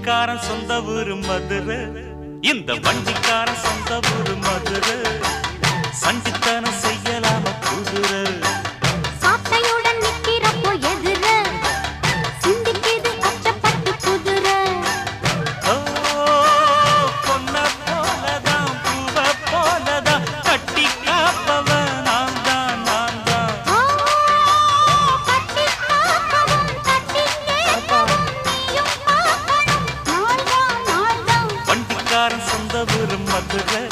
வண்டிக்காரன் சொந்த ஊரு மதுரை, இந்த வண்டிக்காரன் சொந்த ஊரு மதுரை. சண்டித்தனம் செய்யலாம குதிரை சாட்டையுடன் நிக்கிறப்போ எதிர சிந்திக்குது அச்சப்பட்டு குதிரை. பொன்ன போலதான் பூவ போலதான் கட்டி காப்பவன் நான் தான் நான் தான். கட்டி காக்கவும் கட்டி கேட்கவும் நீயும் பார்க்கணும் நாள்தான் நாள்தான். வண்டிக்காரன் சொந்த ஊரு மதுரை.